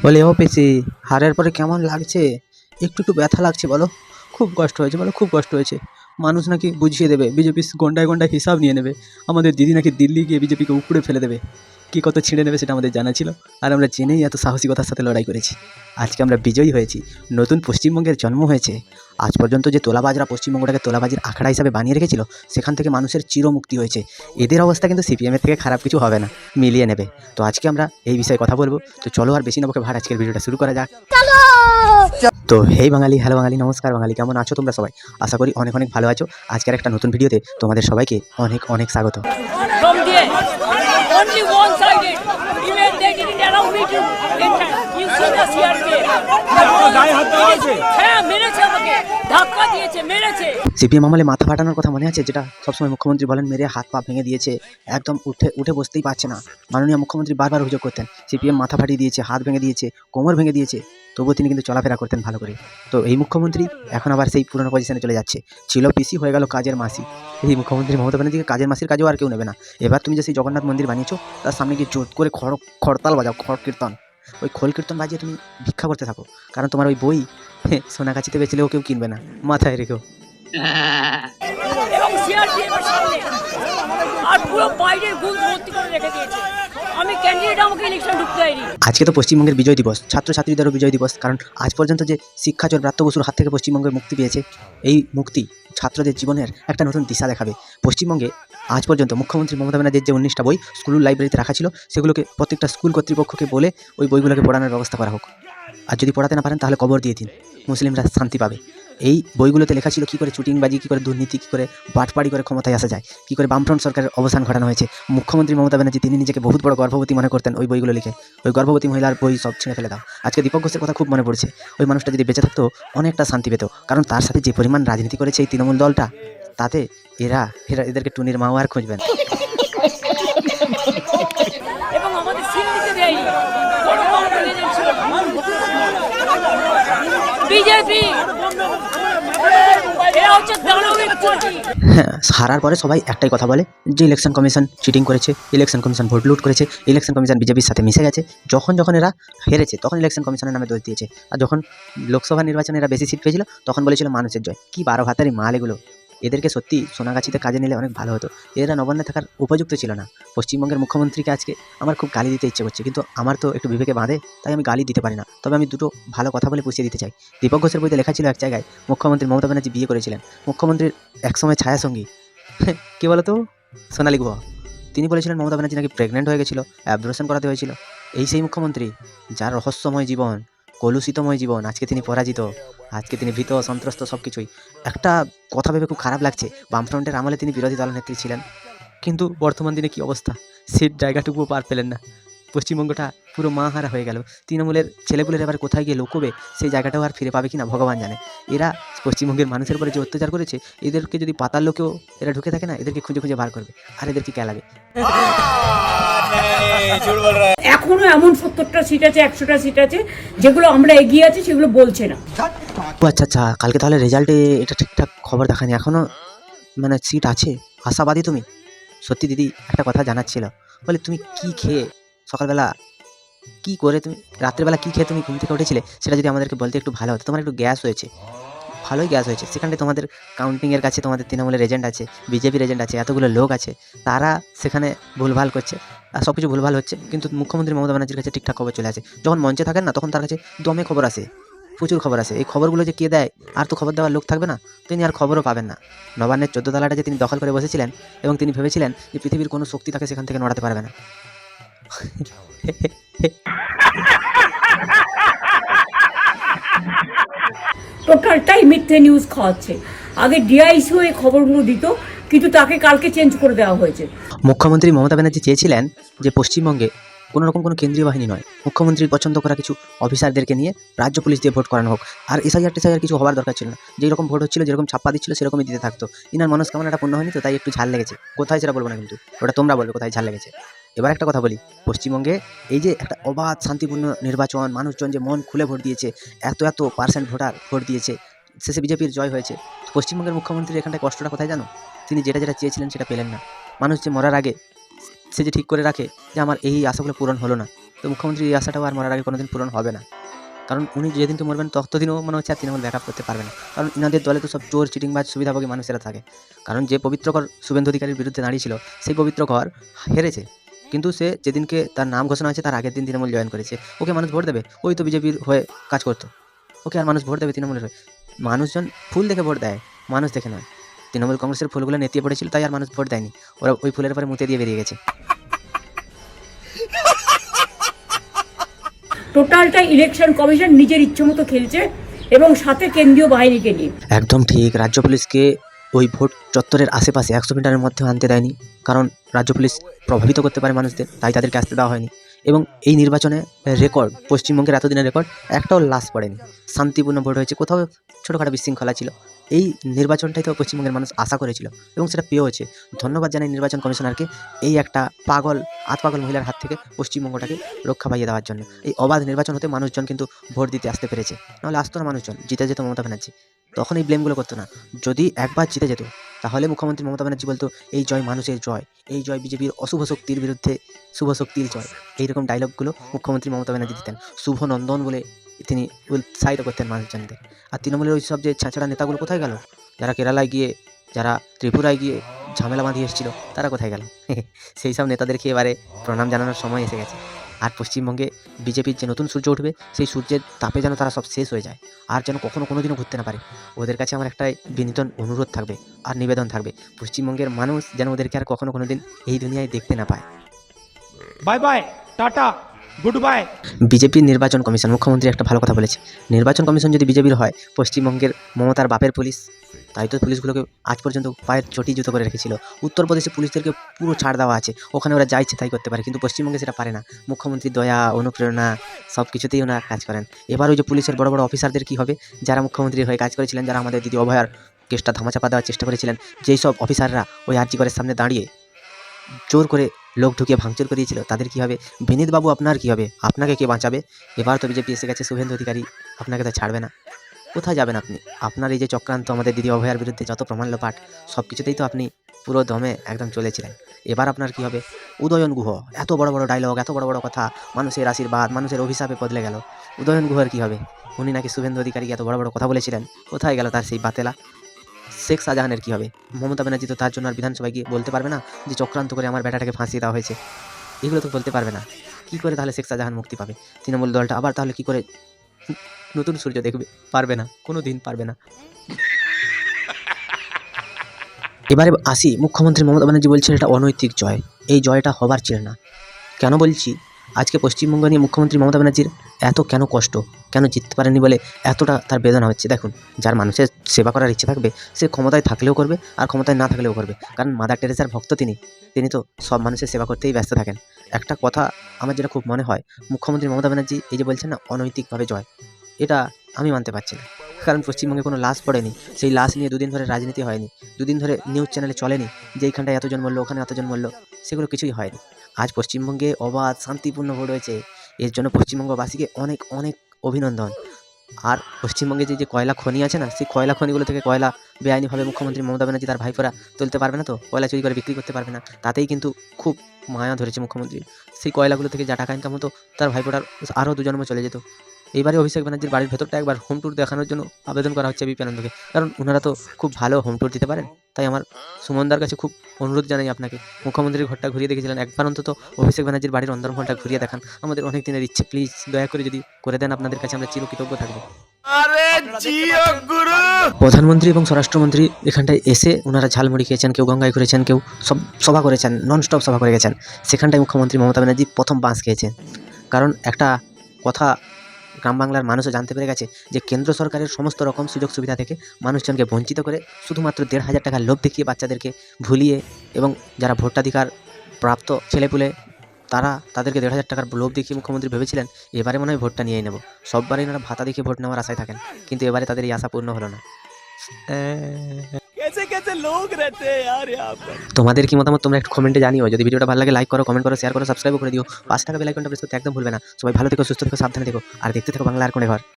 বলে, ও পিসি, হারের পরে কেমন লাগছে? একটু একটু ব্যথা লাগছে বলো। খুব কষ্ট হয়েছে বলো, খুব কষ্ট হয়েছে। মানুষ নাকি বুঝিয়ে দেবে, বিজেপি গন্ডায় গন্ডায় হিসাব নিয়ে নেবে। আমাদের দিদি নাকি দিল্লি গিয়ে বিজেপিকে উপড়ে ফেলে দেবে। কী কত ছিঁড়ে নেবে সেটা আমাদের জানা ছিল। আর আমরা জেনেই এত সাহসিকতার সাথে লড়াই করেছি। আজকে আমরা বিজয়ী হয়েছি। নতুন পশ্চিমবঙ্গের জন্ম হয়েছে। আজ পর্যন্ত যে তোলাবাজরা পশ্চিমবঙ্গটাকে তোলাবাজির আখড়া হিসাবে বানিয়ে রেখেছিল, সেখান থেকে মানুষের চিরমুক্তি হয়েছে। এদের অবস্থা কিন্তু সিপিএমের থেকে খারাপ কিছু হবে না, মিলিয়ে নেবে। তো আজকে আমরা এই বিষয়ে কথা বলবো। তো চলো আর বেশি না বকে ভাট, আজকের ভিডিওটা শুরু করা যাক। তো হেই বাঙালি, হ্যালো বাঙালি, নমস্কার বাঙালি, কেমন আছো তোমরা সবাই? আশা করি অনেক অনেক ভালো আছো। আজকের একটা নতুন ভিডিওতে তোমাদের সবাইকে অনেক অনেক স্বাগত। From there, only one-sided. Even they didn't allow me to enter. You see the CRP. হ্যাঁ, মেরেছে আমাকে, ধাক্কা দিয়েছে, মেরেছে। সিপিএম আমলে মাথা ফাটানোর কথা মনে আছে, যেটা সবসময় মুখ্যমন্ত্রী বলেন মেরে হাত পা ভেঙে দিয়েছে, একদম উঠে বসতেই পারছে না। মাননীয় মুখ্যমন্ত্রী বারবার অভিযোগ করতেন সিপিএম মাথা ফাটিয়ে দিয়েছে, হাত ভেঙে দিয়েছে, কোমর ভেঙে দিয়েছে, তবুও তিনি কিন্তু চলাফেরা করতেন ভালো করে। তো এই মুখ্যমন্ত্রী এখন আবার সেই পুরনো পজিশনে চলে যাচ্ছে। ছিল পিসি, হয়ে গেল কাজের মাসি। এই মুখ্যমন্ত্রী মমতা ব্যানার্জিকে কাজের মাসির কাজেও আর কেউ নেবে না। এবার তুমি যে সেই জগন্নাথ মন্দির বানিয়েছো, তার সামনে গিয়ে জোর করে খড়তাল বাজাও, খড় কীর্তন। ওই খোল কীর্তন বাজিয়ে তুমি ভিক্ষা করতে থাকো, কারণ তোমার ওই বই সোনাগাছিতে বেচলেও কেউ কিনবে না, মাথায় রেখো। এবং CRPF এর সামনে আর পুরো বাইরের গুণ ভর্তি করে রেখে দিয়েছে। আমি ক্যান্ডিডেট, আমাকে ইলেকশন ঢুকতে হয়নি। আজকে তো পশ্চিমবঙ্গের বিজয় দিবস, ছাত্রছাত্রীদেরও বিজয় দিবস। কারণ আজ পর্যন্ত যে শিক্ষাচোর ব্রাত্য বসুর হাত থেকে পশ্চিমবঙ্গের মুক্তি পেয়েছে, এই মুক্তি ছাত্রদের জীবনের একটা নতুন দিশা দেখাবে। পশ্চিমবঙ্গে আজ পর্যন্ত মুখ্যমন্ত্রী মমতা ব্যানার্জির যে 19টা বই স্কুল লাইব্রেরিতে রাখা ছিল, সেগুলোকে প্রত্যেকটা স্কুল কর্তৃপক্ষকে বলে ওই বইগুলোকে পড়ানোর ব্যবস্থা করা হোক। আর যদি পড়াতে না পারেন তাহলে কবর দিয়ে দিন, মুসলিমরা শান্তি পাবে। এই বইগুলোতে লেখা ছিল কী করে চুটিংবাজি, কী করে দুর্নীতি, কী করে বাটপাড়ি করে ক্ষমতায় আসা যায়, কী করে বামফ্রন্ট সরকারের অবসান ঘটানো হয়েছে। মুখ্যমন্ত্রী মমতা ব্যানার্জি তিনি নিজেকে বহুত বড় গর্ভবতী মনে করতেন ওই বইগুলো লিখে। ওই গর্ভবতী মহিলার বই সব ছিঁড়ে ফেলে দাও। আজকে দীপক ঘোষের কথা খুব মনে পড়ছে। ওই মানুষটা যদি বেঁচে থাকতো অনেকটা শান্তি পেত, কারণ তার সাথে যে পরিমাণ রাজনীতি করেছে এই তৃণমূল দলটা, তাতে এদেরকে টুনির মাও আর খুঁজবেন। এবং আমাদের সিট দিতে দেয়নি। কোনো কংগ্রেস এজেন্ট ছিল না। বিজেপি এরা হচ্ছে দানবিক পার্টি। হ্যাঁ, হারার পরে সবাই একটাই কথা বলে যে ইলেকশন কমিশন চিটিং করেছে, ইলেকশন কমিশন ভোট লুট করেছে, ইলেকশন কমিশন বিজেপির সাথে মিশে গেছে। যখন যখন এরা হেরেছে তখন ইলেকশন কমিশনের নামে দোষ দিয়েছে, আর যখন লোকসভা নির্বাচনে এরা বেশি সিট পেয়েছিল তখন বলেছিল মানুষের জয়। কি 12 ভাতারি মাল এগুলো! এদেরকে সত্যি সোনাগাছিতে কাজে নিলে অনেক ভালো হতো। এরা নবান্নে থাকার উপযুক্ত ছিল না। পশ্চিমবঙ্গের মুখ্যমন্ত্রীকে আজকে আমার খুব গালি দিতে ইচ্ছে করছে, কিন্তু আমার তো একটু বিবেকে বাঁধে, তাই আমি গালি দিতে পারি না। তবে আমি দুটো ভালো কথা বলে পুষিয়ে দিতে চাই। দীপক ঘোষের বইতে লেখা ছিল এক জায়গায় মুখ্যমন্ত্রী মমতা ব্যানার্জি বিয়ে করেছিলেন। মুখ্যমন্ত্রীর একসময় ছায়াসঙ্গী কে বলো তো? সোনালী গুহ। তিনি বলেছিলেন মমতা ব্যানার্জি নাকি প্রেগনেন্ট হয়ে গেছিলো, অ্যাবর্শন করাতে হয়েছিল। এই সেই মুখ্যমন্ত্রী যার রহস্যময় জীবন, কলুষিতময় জীবন, আজকে তিনি পরাজিত, আজকে তিনি ভীত সন্ত্রস্ত সব কিছুই। একটা কথা ভেবে খুব খারাপ লাগছে, বামফ্রন্টের আমলে তিনি বিরোধী দলনেত্রী ছিলেন, কিন্তু বর্তমান দিনে কী অবস্থা, সিট জায়গাটুকুও পার পেলেন না। পশ্চিমবঙ্গটা পুরো মাহারা হয়ে গেল। তৃণমূলের ছেলেপুলের এবার কোথায় গিয়ে লুকোবে, সেই জায়গাটাও আর ফিরে পাবে কি না ভগবান জানে। এরা পশ্চিমবঙ্গের মানুষের উপরে যে অত্যাচার করেছে, এদেরকে যদি পাতাল লোকেও এরা ঢুকে থাকে না, এদেরকে খুঁজে খুঁজে বার করবে, আর এদেরকে কেলাবে। এখনো এমন 70টা সিট আছে, 100টা সিট আছে যেগুলো আমরা এগিয়ে আছি, সেগুলো বলছে না। ও আচ্ছা আচ্ছা, কালকে তাহলে রেজাল্টে এটা ঠিকঠাক খবর দেখানি এখনও, মানে সিট আছে? আশাবাদী তুমি? সত্যি দিদি একটা কথা জানাচ্ছিল, বলে তুমি কি খেয়ে সকালবেলা, কি করে তুমি রাত্রেবেলা কী খেয়ে তুমি ঘুম থেকে উঠেছিলে, সেটা যদি আমাদেরকে বলতে একটু ভালো হতো। তোমার একটু গ্যাস হয়েছে, ভালোই গ্যাস হয়েছে। সেখানে তোমাদের কাউন্টিংয়ের কাছে তোমাদের তৃণমূলের এজেন্ট আছে, বিজেপির এজেন্ট আছে, এতগুলো লোক আছে, তারা সেখানে ভুলভাল করছে, আর সব কিছু ভুলভাল হচ্ছে, কিন্তু মুখ্যমন্ত্রী মমতা ব্যানার্জির কাছে ঠিকঠাক খবর চলে আসে। যখন মঞ্চে থাকেন না, তখন তার কাছে দমে খবর আসে, প্রচুর খবর আসে। এই খবরগুলো যে কে দেয়, আর তো খবর দেওয়ার লোক থাকবে না, তিনি আর খবরও পাবেন না। নবান্নের 14 তলাটা যে তিনি দখল করে বসেছিলেন, এবং তিনি ভেবেছিলেন যে পৃথিবীর কোনো শক্তি তাকে সেখান থেকে নড়াতে পারবে না। টোটালটাই মিথ্যে নিউজ খাওয়াচ্ছে। আগে ডিআইসি এই খবরগুলো দিত, কিন্তু তাকে কালকে চেঞ্জ করে দেওয়া হয়েছে। মুখ্যমন্ত্রী মমতা ব্যানার্জি চেয়েছিলেন যে পশ্চিমবঙ্গে কোনো রকম কোনো কেন্দ্রীয় বাহিনী নয়, মুখ্যমন্ত্রীর পছন্দ করা কিছু অফিসারদেরকে নিয়ে রাজ্য পুলিশ দিয়ে ভোট করানো হোক। আর এসআইআর কিছু হওয়ার দরকার ছিল না। যেই রকম ভোট হচ্ছিল, যেরকম ছাপ্পা দিচ্ছিল, সেরকমই দিতে থাকতো। ইনার মনস্কামনাটা পূর্ণ হয়নি, তো তাই একটু ঝাল লেগেছে। কোথায় সেটা বলবো না, কিন্তু ওটা তোমরা বলবে কোথায় ঝাল লেগেছে। এবার একটা কথা বলি, পশ্চিমবঙ্গে এই যে একটা অবাধ শান্তিপূর্ণ নির্বাচন, মানুষজন যে মন খুলে ভোট দিয়েছে, এত পার্সেন্ট ভোটার ভোট দিয়েছে, শেষে বিজেপির জয় হয়েছে। পশ্চিমবঙ্গের মুখ্যমন্ত্রীর এখানটায় কষ্টটা কোথায় জানো? তিনি যেটা চেয়েছিলেন সেটা পেলেন না। মানুষ যে মরার আগে সে যে ঠিক করে রাখে যে আমার এই আশাগুলো পূরণ হলো না, তো মুখ্যমন্ত্রী এই আশাটাও আর মরার আগে কোনোদিন পূরণ হবে না, কারণ উনি যেদিনকে মরবেন ততদিনও মনে হচ্ছে আর তৃণমূল ব্যাকআপ করতে পারবে না, কারণ ইনাদের দলে তো সব চোর চিটিংবাজ সুবিধাভোগী মানুষেরা থাকে। কারণ যে পবিত্রকর শুভেন্দু অধিকারীর বিরুদ্ধে দাঁড়িয়েছিল সেই পবিত্রকর হেরেছে, কিন্তু সে যেদিনকে তার নাম ঘোষণা হয়েছে তার আগের দিন তৃণমূল জয়েন করেছে। ওকে মানুষ ভোট দেবে? ওই তো বিজেপির হয়ে কাজ করতো, ওকে আর মানুষ ভোট দেবে তৃণমূলের হয়ে? মানুষজন ফুল দেখে ভোট দেয়, মানুষ দেখে নয়। তৃণমূল কংগ্রেসের ফুলগুলো নেতিয়ে পড়েছিল তাই আর মানুষ ভোট দেয়নি, ওরা ওই ফুলের পরে মুতে দিয়ে বেরিয়ে গেছে। টোটালটা ইলেকশন কমিশন নিজের ইচ্ছে মতো খেলছে এবং সাথে কেন্দ্রীয় বাহিনীকে নিয়ে। একদম ঠিক, রাজ্য পুলিশকে ওই ভোট চত্বরের আশেপাশে 100 মিটারের মধ্যে আনতে দেয়নি, কারণ রাজ্য পুলিশ প্রভাবিত করতে পারে মানুষদের, তাই তাদেরকে আসতে দেওয়া হয়নি। এবং এই নির্বাচনে রেকর্ড, পশ্চিমবঙ্গের এতদিনের রেকর্ড, একটাও লাশ পড়েনি, শান্তিপূর্ণ ভোট হয়েছে, কোথাও ছোটোখাটো বিশৃঙ্খলা ছিল। এই নির্বাচনটাই তো পশ্চিমবঙ্গের মানুষ আশা করেছিল এবং সেটা পেয়েওছে। ধন্যবাদ জানাই নির্বাচন কমিশনারকে এই একটা পাগল আতপাগল মহিলার হাত থেকে পশ্চিমবঙ্গটাকে রক্ষা পাইয়ে দেওয়ার জন্য। এই অবাধ নির্বাচন হতে মানুষজন কিন্তু ভোট দিতে আসতে পেরেছে, নাহলে আসতো না মানুষজন, জিতে যেত মমতা ব্যানার্জি, তখন এই ব্লেমগুলো করতো না। যদি একবার জিতে যেত তাহলে মুখ্যমন্ত্রী মমতা ব্যানার্জি বলতো এই জয় মানুষের জয়, এই জয় বিজেপির অশুভ শক্তির বিরুদ্ধে শুভ শক্তির জয়, এইরকম ডায়লগগুলো মুখ্যমন্ত্রী মমতা ব্যানার্জি দিতেন, শুভ নন্দন বলে তিনি উৎসাহিত করতেন মানুষজনদের। আর তৃণমূলের ওই সব যে ছাঁচড়া নেতাগুলো কোথায় গেল, যারা কেরালায় গিয়ে, যারা ত্রিপুরায় গিয়ে ঝামেলা বাঁধিয়ে এসেছিল, তারা কোথায় গেল? সেই সব নেতাদেরকে এবারে প্রণাম জানানোর সময় এসে গেছে। আর পশ্চিমবঙ্গে বিজেপির যে নতুন সূর্য উঠবে, সেই সূর্যের তাপে যেন তারা সব শেষ হয়ে যায়, আর যেন কখনো কোনো দিনও ঘুরতে না পারে। ওদের কাছে আমার একটাই বিনীত অনুরোধ থাকবে আর নিবেদন থাকবে, পশ্চিমবঙ্গের মানুষ যেন ওদেরকে আর কখনো কোনো দিন এই দুনিয়ায় দেখতে না পায়। Bye bye, tata, good bye. বিজেপির নির্বাচন কমিশন, মুখ্যমন্ত্রী একটা ভালো কথা বলেছে, নির্বাচন কমিশন যদি বিজেপির হয়, পশ্চিমবঙ্গের মমতার বাপের পুলিশ, তাই তো পুলিশগুলোকে আজ পর্যন্ত পায়ের চটি জুতো করে রেখেছিল। উত্তরপ্রদেশে পুলিশদেরকে পুরো ছাড় দেওয়া আছে, ওখানে ওরা যা ইচ্ছে তাই করতে পারে, কিন্তু পশ্চিমবঙ্গে সেটা পারে না। মুখ্যমন্ত্রীর দয়া, অনুপ্রেরণা, সব কিছুতেই ওনারা কাজ করেন। এবার ওই যে পুলিশের বড় বড় অফিসারদের কী হবে, যারা মুখ্যমন্ত্রীর হয়ে কাজ করেছিলেন, যারা আমাদের দিদি অভয়ার কেসটা ধামাচাপা দেওয়ার চেষ্টা করেছিলেন, যেই সব অফিসাররা ওই আরজি করের সামনে দাঁড়িয়ে জোর করে লোক ঢুকিয়ে ভাঙচুর করিয়েছিল, তাদের কী হবে? বিনীতবাবু আপনার কী হবে? আপনাকে কে বাঁচাবে? এবার তো বিজেপি এসে গেছে, শুভেন্দু অধিকারী আপনাকে তো ছাড়বে না। কোথায় যাবেন আপনি? আপনার এই যে চক্রান্ত, আমাদের দিদি অভয়ার বিরুদ্ধে যত প্রমাণ লোপাট, সব কিছুতেই তো আপনি পুরো দমে একদম চলেছিলেন। এবার আপনার কী হবে? উদয়ন গুহ, এত বড় বড় ডায়লগ, এত বড় বড় কথা, মানুষের আশীর্বাদ, মানুষের অভিশাপে বদলে গেল। উদয়ন গুহর কী হবে? উনি নাকি শুভেন্দু অধিকারীকে এত বড় বড় কথা বলেছিলেন, কোথায় গেল তার সেই বাতেলা? শেখ শাহজাহানের কী হবে? মমতা ব্যানার্জি তো তার জন্য আর বিধানসভায় গিয়ে বলতে পারবে না যে চক্রান্ত করে আমার বেটাটাকে ফাঁসিয়ে দেওয়া হয়েছে, এগুলো তো বলতে পারবে না। কী করে তাহলে শেখ শাহজাহান মুক্তি পাবে? তৃণমূল দলটা আবার তাহলে কী করে নতুন সূর্য দেখবে? পারবে না, কোনো দিন পারবে না। এবারে আসি, মুখ্যমন্ত্রী মমতা ব্যানার্জি বলছেন এটা অনৈতিক জয়, এই জয়টা হবার ছিল না। কেন বলছি? আজকে পশ্চিমবঙ্গ নিয়ে মুখ্যমন্ত্রী মমতা ব্যানার্জির এত কেন কষ্ট, কেন জিততে পারেনি বলে এতটা তার বেদনা হচ্ছে? দেখুন, যার মানুষের সেবা করার ইচ্ছে থাকবে সে ক্ষমতায় থাকলেও করবে আর ক্ষমতায় না থাকলেও করবে, কারণ মাদার টেরেসার ভক্ত তিনি তো সব মানুষের সেবা করতেই ব্যস্ত থাকেন। একটা কথা আমার যেটা খুব মনে হয়, মুখ্যমন্ত্রী মমতা ব্যানার্জি এই যে বলছেন না অনৈতিকভাবে জয়, এটা আমি মানতে পারছি না। কারণ পশ্চিমবঙ্গে কোনো লাশ পড়েনি, সেই লাশ নিয়ে দুদিন ধরে রাজনীতি হয়নি, দুদিন ধরে নিউজ চ্যানেলে চলেনি যে এইখানটায় এতজন মরলো, ওখানে এতজন মরলো, সেগুলো কিছুই হয়নি। আজ পশ্চিমবঙ্গে অবাধ শান্তিপূর্ণ ভোট হয়েছে, এর জন্য পশ্চিমবঙ্গবাসীকে অনেক অনেক অভিনন্দন। আর পশ্চিমবঙ্গে যে কয়লা খনি আছে না, সেই কয়লা খনিগুলো থেকে কয়লা বেআইনিভাবে মুখ্যমন্ত্রী মমতা ব্যানার্জি তার ভাইপোরা তুলতে পারবে না, তো কয়লা চুরি করে বিক্রি করতে পারবে না, তাতেই কিন্তু খুব মায়া ধরেছে মুখ্যমন্ত্রী। সেই কয়লাগুলো থেকে যা টাকা ইনকাম হতো তার ভাইপোটার আরও দুজন্ম চলে যেত। এইবারে অভিষেক ব্যানার্জির বাড়ির ভেতরটা একবার হোম ট্যুর দেখানোর জন্য আবেদন করা হচ্ছে এবিপি আনন্দকে, কারণ ওনারা তো খুব ভালো হোম ট্যুর দিতে পারেন। তাই আমার সুমনদার কাছে খুব অনুরোধ জানাই আপনাকে, মুখ্যমন্ত্রীর ঘরটা ঘুরিয়ে দেখেছিলেন, একবার অন্তত অভিষেক ব্যানার্জির বাড়ির অন্দরমহলটা ঘুরিয়ে দেখান, আমাদের অনেক দিনের ইচ্ছে, প্লিজ দয়া করে যদি করে দেন, আপনাদের কাছে আমরা চিরকৃতজ্ঞ থাকবো। প্রধানমন্ত্রী এবং স্বরাষ্ট্রমন্ত্রী এখানটায় এসে ওনারা ঝালমুড়ি খেয়েছেন, কেউ গঙ্গায় ঘুরেছেন, কেউ সব সভা করেছেন, ননস্টপ সভা করে গেছেন। সেখানটায় মুখ্যমন্ত্রী মমতা ব্যানার্জি প্রথম বাঁশ খেয়েছেন, কারণ একটা কথা গ্রাম বাংলার মানুষও জানতে পেরে গেছে যে কেন্দ্র সরকারের সমস্ত রকম সুযোগ সুবিধা থেকে মানুষজনকে বঞ্চিত করে শুধুমাত্র 1,500 টাকার লোভ দেখিয়ে বাচ্চাদেরকে ভুলিয়ে, এবং যারা ভোটাধিকার প্রাপ্ত ছেলেপুলে তাদেরকে 1,500 টাকার লোভ দেখিয়ে মুখ্যমন্ত্রী ভেবেছিলেন এবারে মনে হয় ভোটটা নিয়েই নেব। সববারই এনারা ভাতা দেখিয়ে ভোট নেওয়ার আশায় থাকেন, কিন্তু এবারে তাদের এই আশা পূর্ণ হলো না। তোমাদের কি মতামত তোমরা একটু কমেন্টে জানিও। যদি ভিডিওটা ভালো লাগে লাইক করো, কমেন্ট করো, শেয়ার করো, সাবস্ক্রাইব করে দিও। 5 টাকা বেল আইকনটা প্রেস করতে একদম ভুলবে না। সবাই ভালো থেকো, সুস্থ থেকো, সাবধানে থেকো, আর দেখতে থেকো বাংলা আর কোণে ঘর।